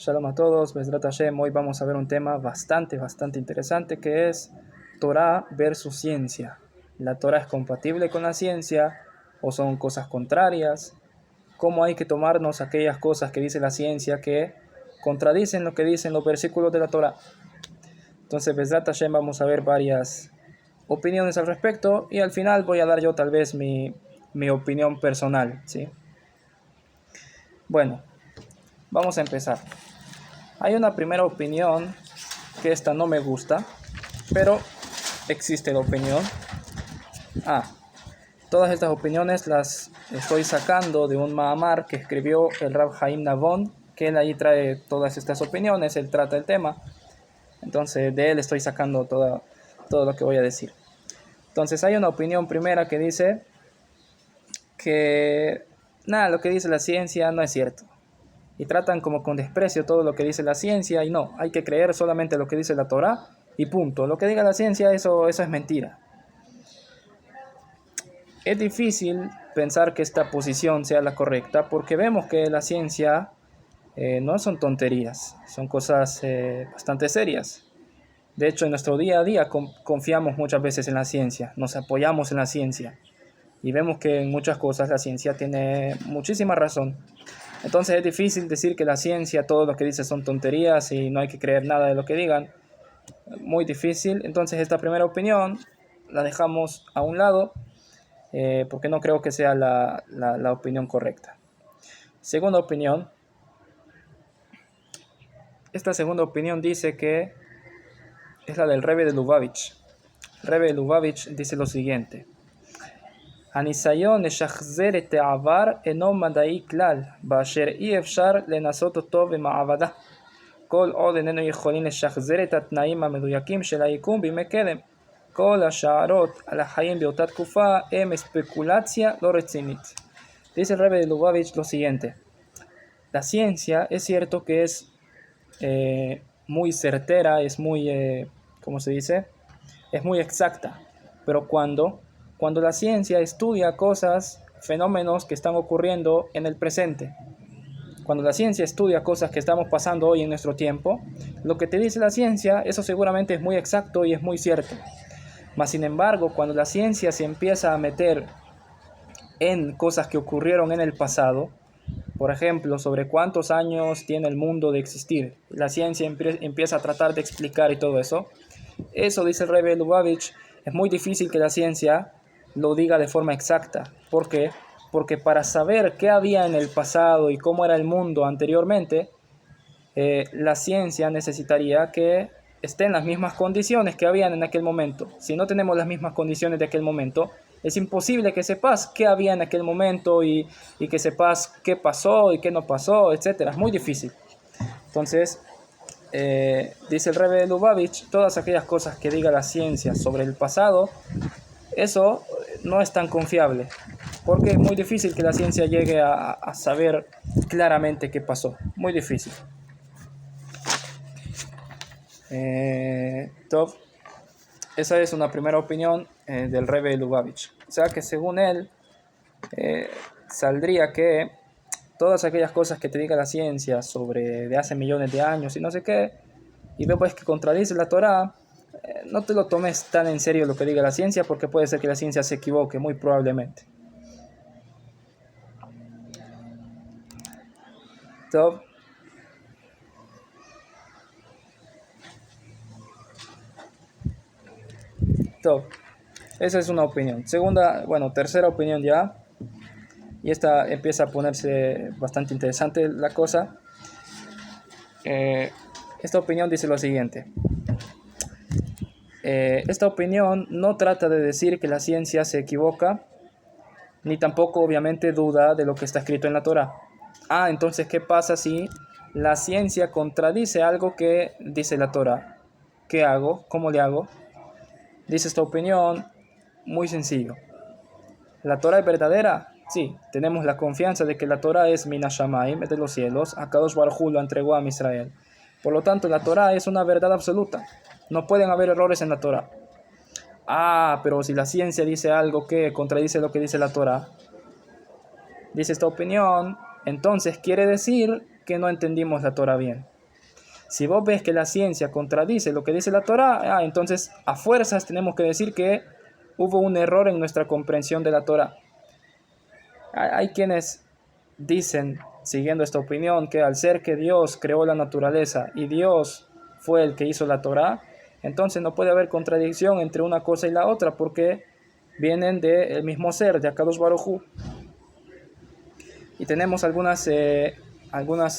Shalom a todos, Bezrat Hashem. Hoy vamos a ver un tema bastante interesante que es Torah versus ciencia. ¿La Torah es compatible con la ciencia o son cosas contrarias? ¿Cómo hay que tomarnos aquellas cosas que dice la ciencia que contradicen lo que dicen los versículos de la Torah? Entonces, Bezrat Hashem, vamos a ver varias opiniones al respecto y al final voy a dar yo tal vez mi opinión personal, ¿sí? Bueno, vamos a empezar. Hay una primera opinión que esta no me gusta, pero existe la opinión. Todas estas opiniones las estoy sacando de un Mahamar que escribió el Rab Haim Navon, que él ahí trae todas estas opiniones, él trata el tema. Entonces de él estoy sacando todo lo que voy a decir. Entonces hay una opinión primera que dice que nada, lo que dice la ciencia no es cierto. Y tratan como con desprecio todo lo que dice la ciencia, y no, hay que creer solamente lo que dice la Torah y punto. Lo que diga la ciencia, eso es mentira. Es difícil pensar que esta posición sea la correcta porque vemos que la ciencia no son tonterías, son cosas bastante serias. De hecho, en nuestro día a día confiamos muchas veces en la ciencia, nos apoyamos en la ciencia y vemos que en muchas cosas la ciencia tiene muchísima razón. Entonces es difícil decir que la ciencia, todo lo que dice son tonterías y no hay que creer nada de lo que digan. Muy difícil. Entonces esta primera opinión la dejamos a un lado porque no creo que sea la opinión correcta. Segunda opinión. Esta segunda opinión dice que es la del Rebbe de Lubavitch. Rebbe de Lubavitch dice lo siguiente. הניסיון לשחזר את העבר אינו מדעי כלל, באשר אי אפשר לנסות אותו במעבדה. כל עוד איננו יכולים לשחזר את התנאים המדויקים של היקום בימי קדם. כל השערות על החיים באותה תקופה הם ספקולציה לא רצינית. Dice el Rebbe de Lubavitch lo siguiente. La ciencia es cierto que es muy certera, es muy, ¿cómo se dice? Es muy exacta, pero cuando la ciencia estudia cosas, fenómenos que están ocurriendo en el presente, cuando la ciencia estudia cosas que estamos pasando hoy en nuestro tiempo, lo que te dice la ciencia, eso seguramente es muy exacto y es muy cierto. Mas sin embargo, cuando la ciencia se empieza a meter en cosas que ocurrieron en el pasado, por ejemplo, sobre cuántos años tiene el mundo de existir, la ciencia empieza a tratar de explicar y todo eso, dice el Rebbe Lubavitch, es muy difícil que la ciencia lo diga de forma exacta. ¿Por qué? Porque para saber qué había en el pasado y cómo era el mundo anteriormente, la ciencia necesitaría que esté en las mismas condiciones que habían en aquel momento. Si no tenemos las mismas condiciones de aquel momento, es imposible que sepas qué había en aquel momento y que sepas qué pasó y qué no pasó, etc. Es muy difícil. Entonces, dice el Rebbe Lubavitch, todas aquellas cosas que diga la ciencia sobre el pasado, eso no es tan confiable, porque es muy difícil que la ciencia llegue a saber claramente qué pasó, muy difícil. Esa es una primera opinión del Rebbe Lubavitch. O sea que según él, saldría que todas aquellas cosas que te diga la ciencia sobre de hace millones de años y no sé qué, y ves que contradice la Torah, no te lo tomes tan en serio lo que diga la ciencia, porque puede ser que la ciencia se equivoque, muy probablemente. Top. Esa es una opinión. Tercera opinión ya. Y esta empieza a ponerse bastante interesante la cosa. Esta opinión dice lo siguiente. Esta opinión no trata de decir que la ciencia se equivoca, ni tampoco obviamente duda de lo que está escrito en la Torah. Entonces, ¿qué pasa si la ciencia contradice algo que dice la Torah? ¿Qué hago? ¿Cómo le hago? Dice esta opinión, muy sencillo. ¿La Torah es verdadera? Sí, tenemos la confianza de que la Torah es Minashamayim, es de los cielos. Akadosh Baruj Hu lo entregó a Israel. Por lo tanto, la Torah es una verdad absoluta. No pueden haber errores en la Torah. Pero si la ciencia dice algo que contradice lo que dice la Torah, dice esta opinión, entonces quiere decir que no entendimos la Torah bien. Si vos ves que la ciencia contradice lo que dice la Torá, entonces a fuerzas tenemos que decir que hubo un error en nuestra comprensión de la Torá. Hay quienes dicen, siguiendo esta opinión, que al ser que Dios creó la naturaleza y Dios fue el que hizo la Torá, entonces no puede haber contradicción entre una cosa y la otra, porque vienen del mismo ser, de Akadosh Baruj Hu. Y tenemos algunos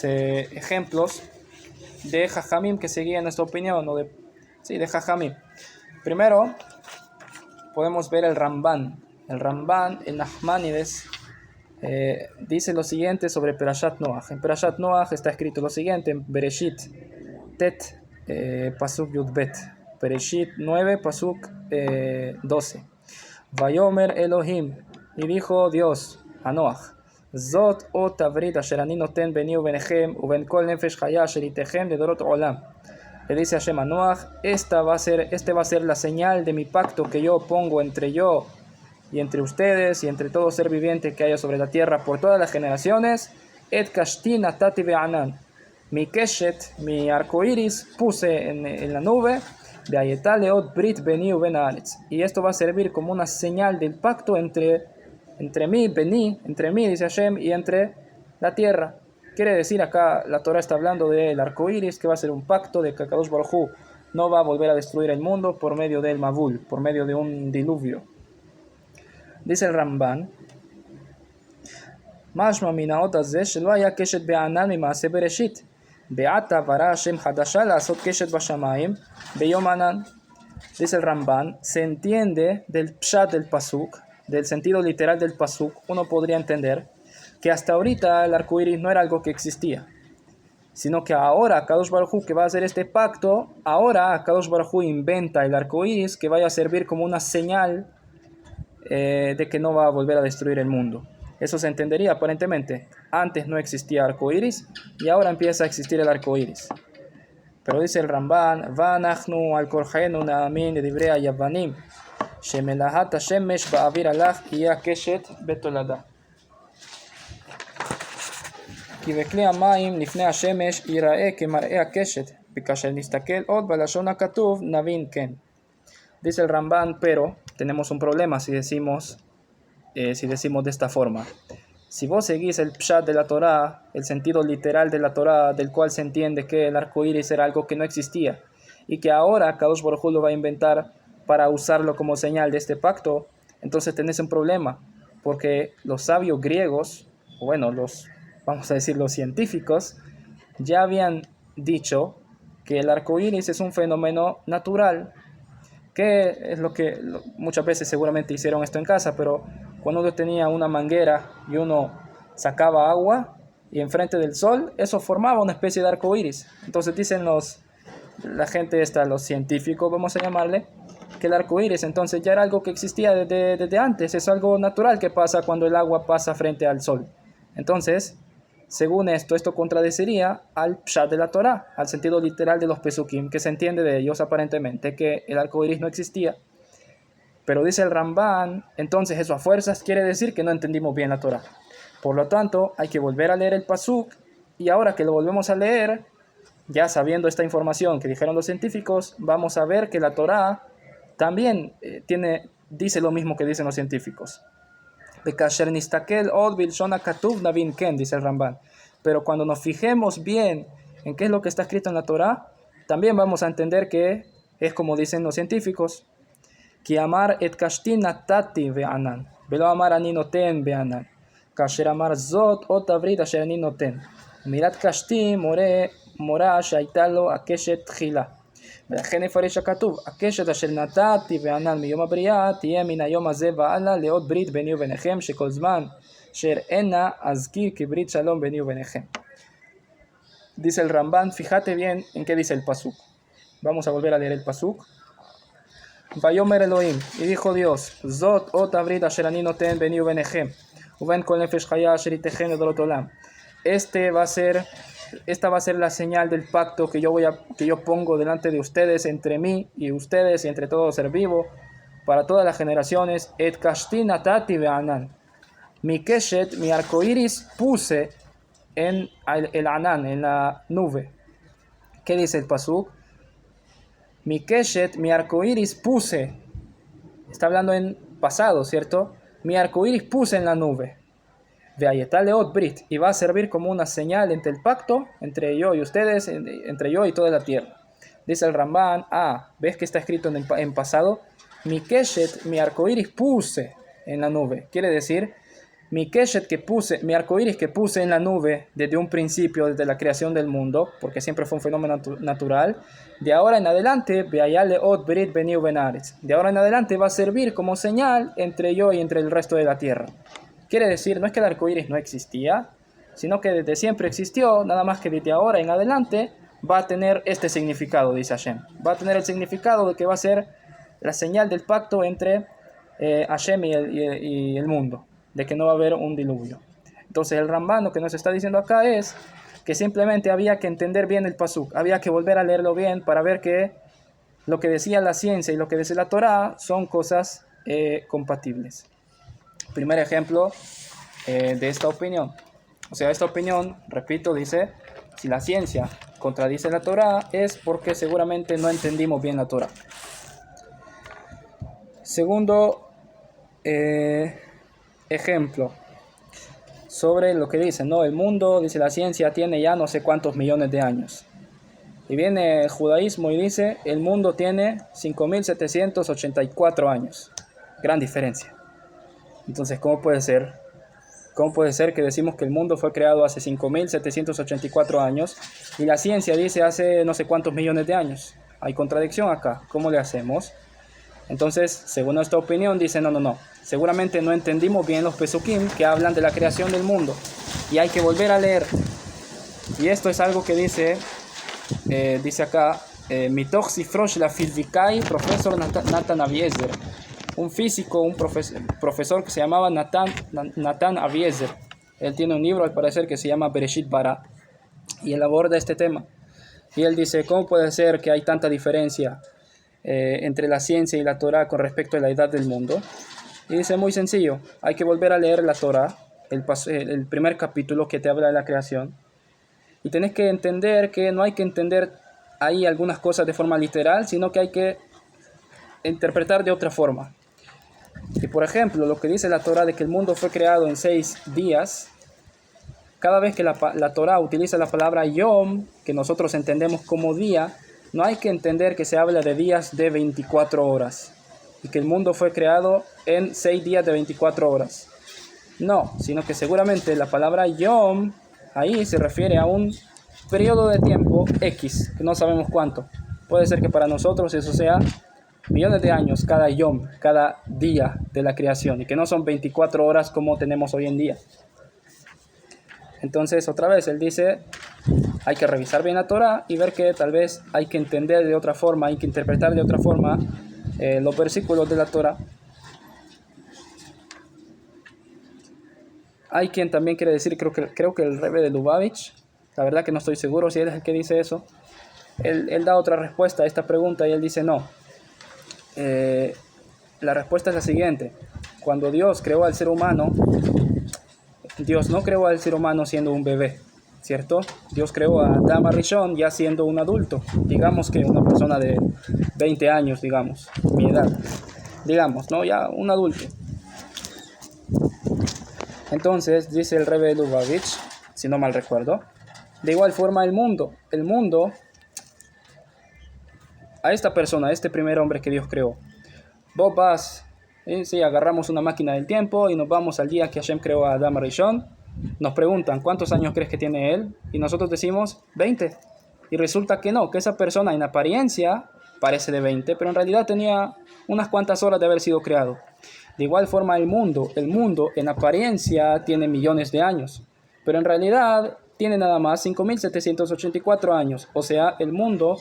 ejemplos de Jajamim que seguían esta opinión, de Jajamim. Primero, podemos ver el Ramban. El Ramban, el Nachmanides, dice lo siguiente sobre Perashat Noach. En Perashat Noach está escrito lo siguiente, en Bereshit Tet, Pasuk Yudbet. Bereshit 9, Pasuk 12. Vayomer Elohim, y dijo Dios a Noach, Zot o tavrit asher ani noten beni ubenechem uben kol nefesh chaya asher itechem ledorot olam. Le dice Hashem a Noach, este va a ser la señal de mi pacto que yo pongo entre yo y entre ustedes y entre todo ser viviente que haya sobre la tierra por todas las generaciones. Et kashti natati be'anan, mi keshet, mi arco iris, puse en la nube. Y esto va a servir como una señal del pacto entre mí, dice Hashem, y entre la tierra. Quiere decir, acá la Torah está hablando del arco iris, que va a ser un pacto de que Kadosh Baruj Hu no va a volver a destruir el mundo por medio del Mavul, por medio de un diluvio. Dice el Ramban, Mashma minaot hazeh shelo haya keshet be'anan mima'aseh bereshit. Be'ata bara Hashem hadasha la'asot keshet bashamayim beyom anan. Dice el Ramban, se entiende del pshat del pasuk, del sentido literal del pasuk, uno podría entender que hasta ahorita el arco iris no era algo que existía, sino que ahora Kadosh Baruj Hu, que va a hacer este pacto, ahora Kadosh Baruj Hu inventa el arco iris que vaya a servir como una señal de que no va a volver a destruir el mundo. Eso se entendería aparentemente. Antes no existía arco iris y ahora empieza a existir el arco iris. Pero dice el Ramban, Vanachnu al korjenu naamin de Dibrea Yavanim, Shemelahat Hashemesh ba'avir alach iya keshet betolada. כי בכלי המים לפני השמש ייראה כמראה הקשת, וכאשר נסתכל עוד בלשון הכתוב נבין כן. Dice el Ramban, pero tenemos un problema si decimos de esta forma. Si vos seguís el pshat de la Torah, el sentido literal de la Torah, del cual se entiende que el arco iris era algo que no existía, y que ahora Kadosh Baruj Hu lo va a inventar para usarlo como señal de este pacto, entonces tenés un problema, porque los sabios griegos, bueno, vamos a decir los científicos, ya habían dicho que el arco iris es un fenómeno natural, que es lo que muchas veces seguramente hicieron esto en casa, pero cuando uno tenía una manguera y uno sacaba agua y enfrente del sol, eso formaba una especie de arco iris. Entonces dicen la gente esta, los científicos, vamos a llamarle, que el arco iris entonces ya era algo que existía desde antes, es algo natural que pasa cuando el agua pasa frente al sol. Entonces, según esto contradeciría al pshat de la Torah, al sentido literal de los pesukim, que se entiende de ellos aparentemente que el arco iris no existía. Pero dice el Ramban, entonces eso a fuerzas quiere decir que no entendimos bien la Torah. Por lo tanto, hay que volver a leer el pasuk, y ahora que lo volvemos a leer, ya sabiendo esta información que dijeron los científicos, vamos a ver que la Torah también dice lo mismo que dicen los científicos. Dice el Ramban. Pero cuando nos fijemos bien en qué es lo que está escrito en la Torah, también vamos a entender que es como dicen los científicos. Ki amar et kashti natati ve'anan, velo amar ani noten ve'anan. Kasher amar zot o tavrit asher ani noten. Mirat kashti mora שהייתה לו הקשת תחילה. ולכן יפרש הכתוב, הקשת אשר נתתי וענן מיום הבריאה, תהיה מן היום הזה והלאה לעוד ברית ביני וביניכם, שכל זמן אשר אינה אזכיר כברית שלום ביני וביניכם. Dice el Ramban, fíjate bien en qué dice el pasuk. Vamos a volver a leer el pasuk. Vayomer Elohim, y dijo Dios, Zot o tavrit asher ani noten beni ubenechem, uben kol nefesh chaya asher itechem ledorot olam. Esta va a ser la señal del pacto que yo pongo delante de ustedes, entre mí y ustedes y entre todo ser vivo, para todas las generaciones. Et kashti natati ve'anan. Mi keshet, mi arcoiris, puse en el anan, en la nube. ¿Qué dice el pasuk? Mi keshet, mi arcoíris puse. Está hablando en pasado, ¿cierto? Mi arcoíris puse en la nube. Veayetaleot brit. Y va a servir como una señal entre el pacto, entre yo y ustedes, entre yo y toda la tierra. Dice el Ramban, ¿ves que está escrito en pasado? Mi keshet, mi arcoíris puse en la nube. Quiere decir, mi keshet que puse, mi arcoíris que puse en la nube desde un principio, desde la creación del mundo, porque siempre fue un fenómeno natural, de ahora en adelante, veayaleot brit beniu benaretz. De ahora en adelante va a servir como señal entre yo y entre el resto de la tierra. Quiere decir, no es que el arco iris no existía, sino que desde siempre existió, nada más que desde ahora en adelante va a tener este significado, dice Hashem. Va a tener el significado de que va a ser la señal del pacto entre Hashem y el mundo, de que no va a haber un diluvio. Entonces el Ramban lo que nos está diciendo acá es que simplemente había que entender bien el pasuk, había que volver a leerlo bien para ver que lo que decía la ciencia y lo que dice la Torá son cosas compatibles. Primer ejemplo de esta opinión. O sea, esta opinión, repito, dice, si la ciencia contradice la Torá es porque seguramente no entendimos bien la Torá. Segundo ejemplo sobre lo que dice, ¿no? El mundo, dice la ciencia, tiene ya no sé cuántos millones de años. Y viene el judaísmo y dice, el mundo tiene 5.784 años. Gran diferencia. Entonces, ¿cómo puede ser? ¿Cómo puede ser que decimos que el mundo fue creado hace 5.784 años y la ciencia dice hace no sé cuántos millones de años? Hay contradicción acá. ¿Cómo le hacemos? Entonces, según nuestra opinión, dice no. Seguramente no entendimos bien los pesukim que hablan de la creación del mundo y hay que volver a leer. Y esto es algo que dice acá, Mitoch Sifrosh la Fizikai, profesor Natan Aviezer. Un físico, un profesor que se llamaba Natan Aviezer. Él tiene un libro al parecer que se llama Bereshit Bara y él aborda este tema. Y él dice, ¿cómo puede ser que hay tanta diferencia entre la ciencia y la Torá con respecto a la edad del mundo? Y dice, muy sencillo, hay que volver a leer la Torá, el primer capítulo que te habla de la creación. Y tenés que entender que no hay que entender ahí algunas cosas de forma literal, sino que hay que interpretar de otra forma. Y por ejemplo, lo que dice la Torá de que el mundo fue creado en 6 días, cada vez que la Torá utiliza la palabra Yom, que nosotros entendemos como día, no hay que entender que se habla de días de 24 horas y que el mundo fue creado en 6 días de 24 horas. No, sino que seguramente la palabra Yom ahí se refiere a un periodo de tiempo X, que no sabemos cuánto. Puede ser que para nosotros eso sea millones de años cada yom, cada día de la creación, y que no son 24 horas como tenemos hoy en día. Entonces, otra vez, él dice, hay que revisar bien la Torá y ver que tal vez hay que entender de otra forma, hay que interpretar de otra forma los versículos de la Torá. Hay quien también quiere decir, creo que el Rebbe de Lubavitch, la verdad que no estoy seguro si él es el que dice eso, él da otra respuesta a esta pregunta y él dice no. La respuesta es la siguiente: cuando Dios creó al ser humano, Dios no creó al ser humano siendo un bebé, ¿cierto? Dios creó a Adam Rishon ya siendo un adulto, digamos que una persona de 20 años, digamos, mi edad, digamos, ¿no? Ya un adulto. Entonces, dice el Rebbe Lubavitch, si no mal recuerdo, de igual forma el mundo, a esta persona, a este primer hombre que Dios creó, vos vas, sí, agarramos una máquina del tiempo y nos vamos al día que Hashem creó a Adam Rishon, nos preguntan, ¿cuántos años crees que tiene él? Y nosotros decimos, 20. Y resulta que no, que esa persona en apariencia parece de 20, pero en realidad tenía unas cuantas horas de haber sido creado. De igual forma el mundo en apariencia tiene millones de años, pero en realidad tiene nada más 5.784 años. O sea, el mundo,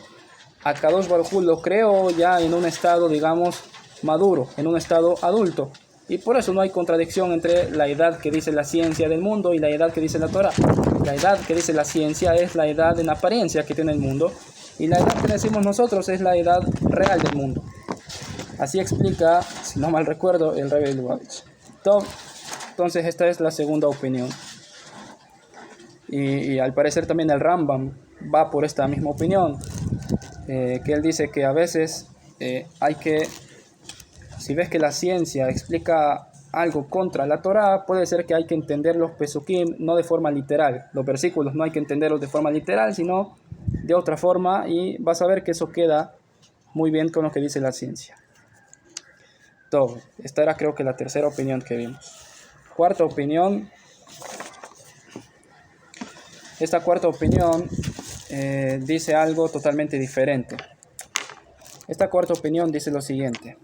Akadosh Baruj Hu lo creó ya en un estado, digamos, maduro, en un estado adulto. Y por eso no hay contradicción entre la edad que dice la ciencia del mundo y la edad que dice la Torah. La edad que dice la ciencia es la edad en apariencia que tiene el mundo, y la edad que decimos nosotros es la edad real del mundo. Así explica, si no mal recuerdo, el Rebbe Lubavitch. Entonces esta es la segunda opinión. Y al parecer también el Rambam va por esta misma opinión, que él dice que a veces si ves que la ciencia explica algo contra la Torá, puede ser que hay que entender los pesukim no de forma literal, los versículos no hay que entenderlos de forma literal, sino de otra forma, y vas a ver que eso queda muy bien con lo que dice la ciencia. Todo. Esta era creo que la tercera opinión que vimos. Cuarta opinión. Esta cuarta opinión dice algo totalmente diferente. Esta cuarta opinión dice lo siguiente.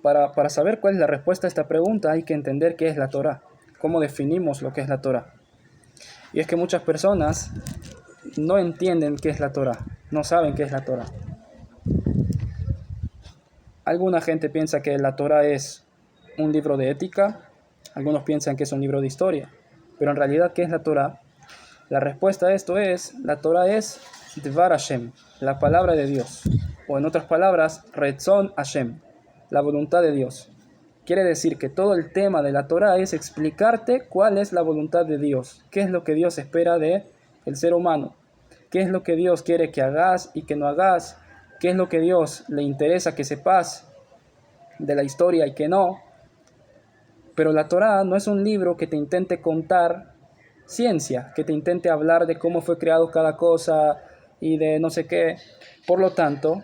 Para saber cuál es la respuesta a esta pregunta hay que entender qué es la Torá, cómo definimos lo que es la Torá. Y es que muchas personas no entienden qué es la Torá, no saben qué es la Torá. Alguna gente piensa que la Torá es un libro de ética, algunos piensan que es un libro de historia, pero en realidad, ¿qué es la Torá? La respuesta a esto es, la Torá es Dvar Hashem, la palabra de Dios, o en otras palabras, Retzon Hashem, la voluntad de Dios. Quiere decir que todo el tema de la Torá es explicarte cuál es la voluntad de Dios, qué es lo que Dios espera de el ser humano, qué es lo que Dios quiere que hagas y que no hagas, qué es lo que Dios le interesa que sepas de la historia y que no. Pero la Torá no es un libro que te intente contar ciencia, que te intente hablar de cómo fue creado cada cosa y de no sé qué. Por lo tanto,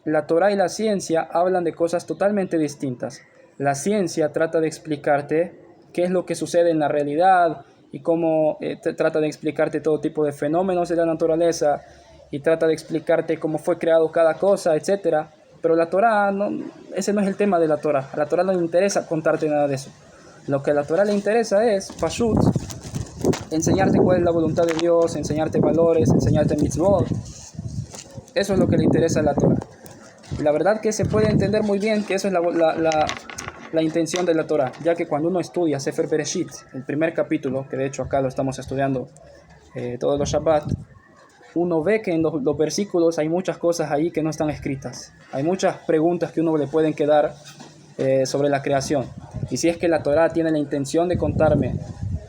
la Torá y la ciencia hablan de cosas totalmente distintas. La ciencia trata de explicarte qué es lo que sucede en la realidad y cómo trata de explicarte todo tipo de fenómenos de la naturaleza y trata de explicarte cómo fue creado cada cosa, etc. Pero la Torá, ese no es el tema de la Torá. A la Torá no le interesa contarte nada de eso. Lo que a la Torá le interesa es, Pashut, enseñarte cuál es la voluntad de Dios, enseñarte valores, enseñarte mitzvot. Eso es lo que le interesa a la Torá. Y la verdad que se puede entender muy bien que eso es la intención de la Torá, ya que cuando uno estudia Sefer Bereshit, el primer capítulo, que de hecho acá lo estamos estudiando todos los Shabbat, uno ve que en los versículos hay muchas cosas ahí que no están escritas. Hay muchas preguntas que uno le pueden quedar sobre la creación. Y si es que la Torá tiene la intención de contarme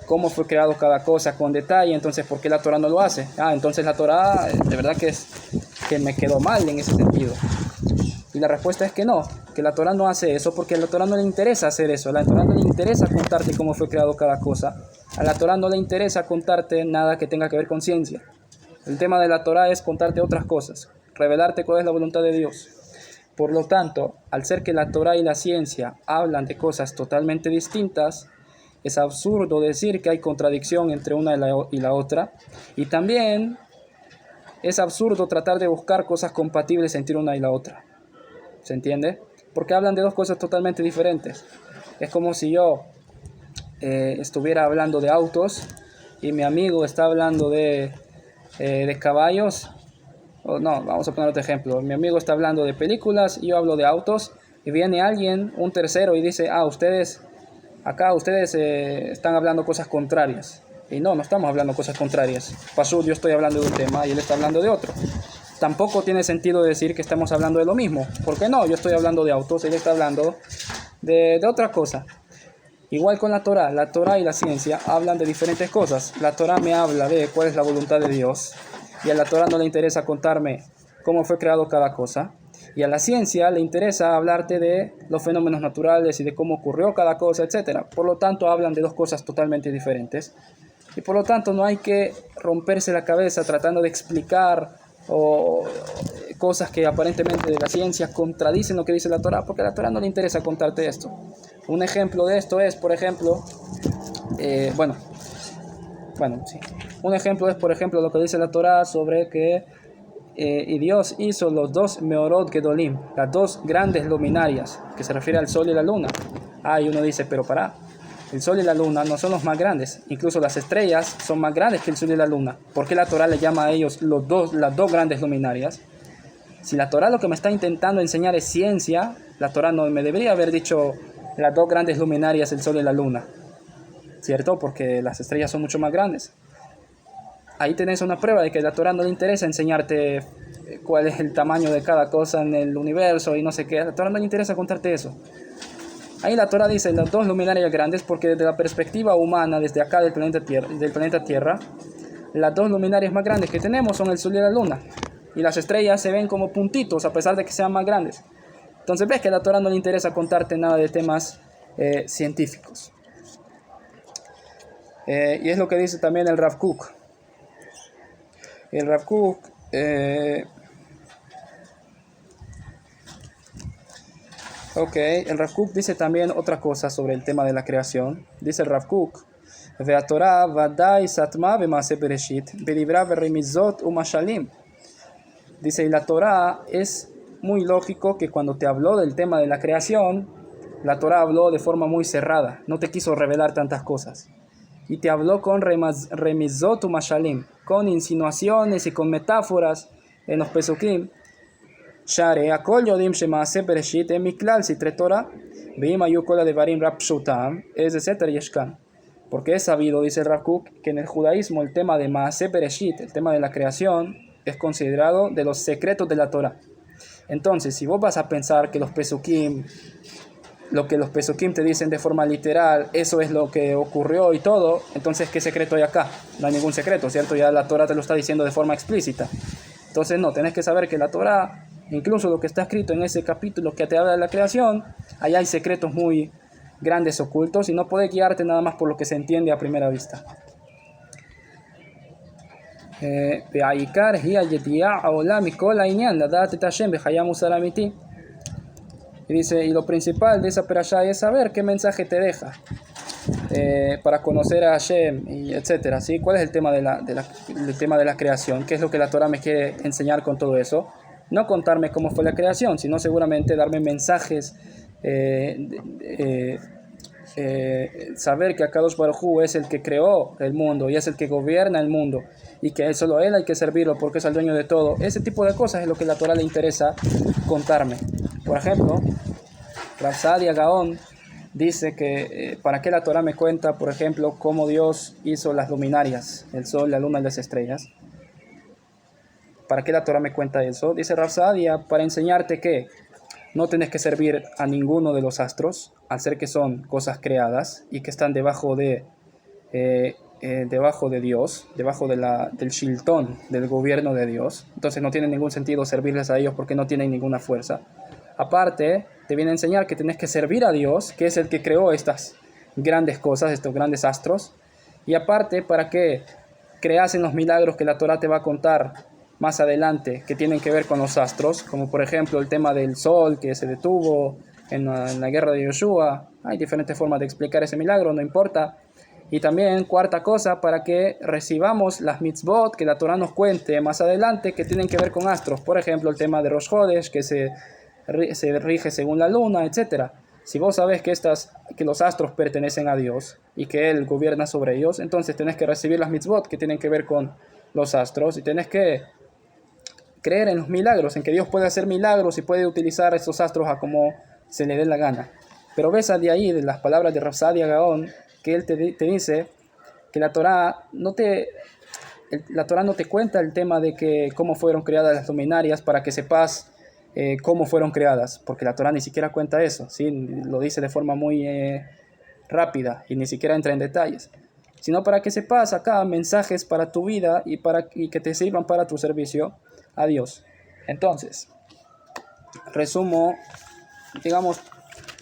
cómo fue creado cada cosa con detalle, entonces ¿por qué la Torá no lo hace? Entonces la Torá de verdad que me quedó mal en ese sentido. Y la respuesta es que no, que la Torá no hace eso porque a la Torá no le interesa hacer eso. A la Torá no le interesa contarte cómo fue creado cada cosa. A la Torá no le interesa contarte nada que tenga que ver con ciencia. El tema de la Torá es contarte otras cosas, revelarte cuál es la voluntad de Dios. Por lo tanto, al ser que la Torá y la ciencia hablan de cosas totalmente distintas, es absurdo decir que hay contradicción entre una y la otra. Y también es absurdo tratar de buscar cosas compatibles entre una y la otra. ¿Se entiende? Porque hablan de dos cosas totalmente diferentes. Es como si yo estuviera hablando de autos y mi amigo está hablando de caballos. O no, vamos a poner otro ejemplo. Mi amigo está hablando de películas y yo hablo de autos. Y viene alguien, un tercero, y dice, ustedes están hablando cosas contrarias. Y no estamos hablando cosas contrarias. Pasú, yo estoy hablando de un tema y él está hablando de otro. Tampoco tiene sentido decir que estamos hablando de lo mismo. ¿Por qué no? Yo estoy hablando de autos, él está hablando de otra cosa. Igual con la Torá y la ciencia hablan de diferentes cosas. La Torá me habla de cuál es la voluntad de Dios. Y a la Torá no le interesa contarme cómo fue creado cada cosa. Y a la ciencia le interesa hablarte de los fenómenos naturales y de cómo ocurrió cada cosa, etc. Por lo tanto, hablan de dos cosas totalmente diferentes. Y por lo tanto, no hay que romperse la cabeza tratando de explicar cosas que aparentemente de la ciencia contradicen lo que dice la Torá, porque a la Torá no le interesa contarte esto. Un ejemplo de esto es, por ejemplo, un ejemplo es, por ejemplo, lo que dice la Torá sobre que y Dios hizo los dos Meorot Gedolim, las dos grandes luminarias, que se refiere al sol y la luna. Y uno dice, pero el sol y la luna no son los más grandes, incluso las estrellas son más grandes que el sol y la luna. ¿Por qué la Torá le llama a ellos las dos grandes luminarias? Si la Torá lo que me está intentando enseñar es ciencia, la Torá no me debería haber dicho las dos grandes luminarias, el sol y la luna, ¿cierto? Porque las estrellas son mucho más grandes. Ahí tenés una prueba de que a la Torá no le interesa enseñarte cuál es el tamaño de cada cosa en el universo y no sé qué. A la Torá no le interesa contarte eso. Ahí la Torah dice las dos luminarias grandes porque desde la perspectiva humana, desde acá del planeta Tierra, las dos luminarias más grandes que tenemos son el Sol y la Luna. Y las estrellas se ven como puntitos a pesar de que sean más grandes. Entonces ves que a la Torah no le interesa contarte nada de temas científicos. Y es lo que dice también el Rav Kook. El Rav Kook el Rav Kook dice también otra cosa sobre el tema de la creación. Dice el Rav Kook: "Ve'atorah vadai satma b'maaseh bereshit, belibra beremizot umashalim." Dice, y la Torah es muy lógico que cuando te habló del tema de la creación, la Torah habló de forma muy cerrada, no te quiso revelar tantas cosas. Y te habló con remizot umashalim, con insinuaciones y con metáforas en los pesukim. Share akol yodim shemaaseh bereshit miklal sitre Torah veim ayu kol hadevarim rab pshutam es etcétera yeshkan. Porque es sabido, dice el Rav Kook, que en el judaísmo el tema de Maaseh Bereshit, el tema de la creación, es considerado de los secretos de la Torah. Entonces, si vos vas a pensar que los pesukim, lo que los pesukim te dicen de forma literal, eso es lo que ocurrió y todo, entonces ¿qué secreto hay acá? No hay ningún secreto, ¿cierto? Ya la Torah te lo está diciendo de forma explícita. Entonces no, tenés que saber que la Torah, incluso lo que está escrito en ese capítulo que te habla de la creación, allá hay secretos muy grandes ocultos y no puedes guiarte nada más por lo que se entiende a primera vista. Y dice, y lo principal de esa perashá es saber qué mensaje te deja para conocer a Hashem, y etcétera, ¿sí? ¿Cuál es el tema el tema de la creación? ¿Qué es lo que la Torah me quiere enseñar con todo eso? No contarme cómo fue la creación, sino seguramente darme mensajes, saber que Akadosh Baruj Hu es el que creó el mundo y es el que gobierna el mundo y que solo él hay que servirlo porque es el dueño de todo. Ese tipo de cosas es lo que la Torah le interesa contarme. Por ejemplo, Rav Saadia Gaon dice que para qué la Torah me cuenta, por ejemplo, cómo Dios hizo las luminarias, el sol, la luna y las estrellas. ¿Para qué la Torah me cuenta eso? Dice Rav Saadia, para enseñarte que no tenés que servir a ninguno de los astros, al ser que son cosas creadas y que están debajo de Dios, debajo del shiltón, del gobierno de Dios. Entonces no tiene ningún sentido servirles a ellos porque no tienen ninguna fuerza. Aparte, te viene a enseñar que tenés que servir a Dios, que es el que creó estas grandes cosas, estos grandes astros. Y aparte, para que creasen los milagros que la Torah te va a contar más adelante, que tienen que ver con los astros, como por ejemplo el tema del sol que se detuvo en la guerra de Yoshua. Hay diferentes formas de explicar ese milagro, no importa. Y también, cuarta cosa, para que recibamos las mitzvot que la Torah nos cuente más adelante, que tienen que ver con astros. Por ejemplo, el tema de Rosh Hodesh, que se rige según la luna, etc. Si vos sabés que los astros pertenecen a Dios y que Él gobierna sobre ellos, entonces tenés que recibir las mitzvot que tienen que ver con los astros y tenés que creer en los milagros, en que Dios puede hacer milagros y puede utilizar estos astros a como se le dé la gana. Pero ves de ahí, de las palabras de Rav Saadia Gaon, que él te dice que la Torah no te cuenta el tema de que cómo fueron creadas las luminarias para que sepas cómo fueron creadas, porque la Torah ni siquiera cuenta eso, ¿sí? Lo dice de forma muy rápida y ni siquiera entra en detalles, sino para que sepas acá mensajes para tu vida y que te sirvan para tu servicio a Dios. Entonces, resumo, digamos,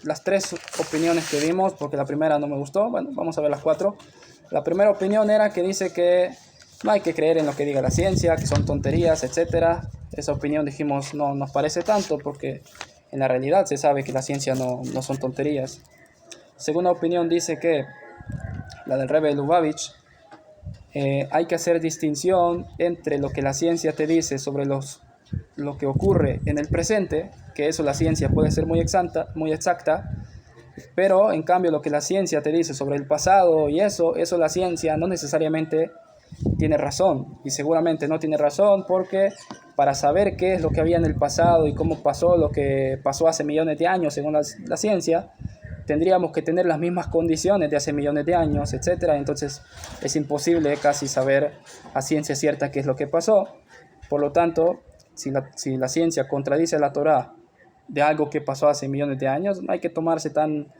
las tres opiniones que vimos, porque la primera no me gustó. Bueno, vamos a ver las cuatro. La primera opinión era que dice que no hay que creer en lo que diga la ciencia, que son tonterías, etcétera. Esa opinión, dijimos, no nos parece tanto, porque en la realidad se sabe que la ciencia no son tonterías. Segunda opinión dice que, la del Rebbe Lubavitch, hay que hacer distinción entre lo que la ciencia te dice sobre lo que ocurre en el presente, que eso la ciencia puede ser muy exacta, pero en cambio lo que la ciencia te dice sobre el pasado y eso la ciencia no necesariamente tiene razón, y seguramente no tiene razón porque para saber qué es lo que había en el pasado y cómo pasó lo que pasó hace millones de años según la ciencia, tendríamos que tener las mismas condiciones de hace millones de años, etcétera. Entonces es imposible casi saber a ciencia cierta qué es lo que pasó. Por lo tanto, si la ciencia contradice a la Torah de algo que pasó hace millones de años, no hay que tomarse tan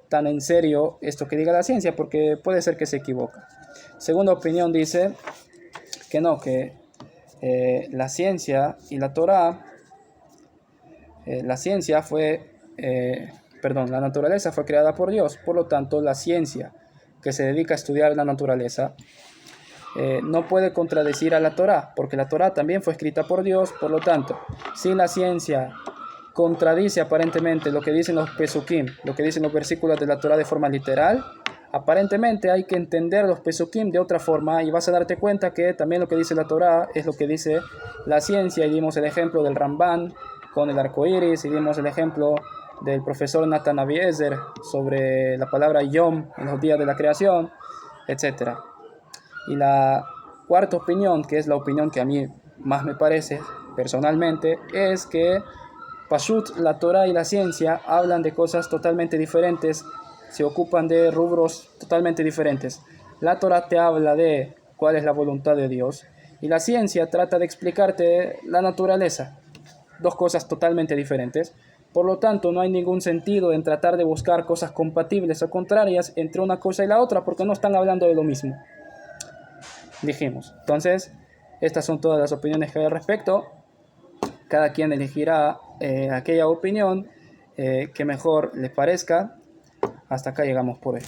tan en serio esto que diga la ciencia, porque puede ser que se equivoca. Segunda opinión dice que no, que la ciencia y la Torá, la ciencia fue, la naturaleza fue creada por Dios, por lo tanto la ciencia que se dedica a estudiar la naturaleza no puede contradecir a la Torá, porque la Torá también fue escrita por Dios. Por lo tanto, si la ciencia contradice aparentemente lo que dicen los pesukim, lo que dicen los versículos de la Torá de forma literal, aparentemente hay que entender los pesukim de otra forma, y vas a darte cuenta que también lo que dice la Torá es lo que dice la ciencia. Y dimos el ejemplo del Ramban con el arco iris, y dimos el ejemplo del profesor Nathan Abiezer sobre la palabra Yom en los días de la creación, etc. Y la cuarta opinión, que es la opinión que a mí más me parece personalmente, es que Pashut, la Torah y la ciencia hablan de cosas totalmente diferentes, se ocupan de rubros totalmente diferentes. La Torah te habla de cuál es la voluntad de Dios, y la ciencia trata de explicarte la naturaleza, dos cosas totalmente diferentes. Por lo tanto, no hay ningún sentido en tratar de buscar cosas compatibles o contrarias entre una cosa y la otra, porque no están hablando de lo mismo, dijimos. Entonces, estas son todas las opiniones que hay al respecto. Cada quien elegirá aquella opinión que mejor les parezca. Hasta acá llegamos por hoy.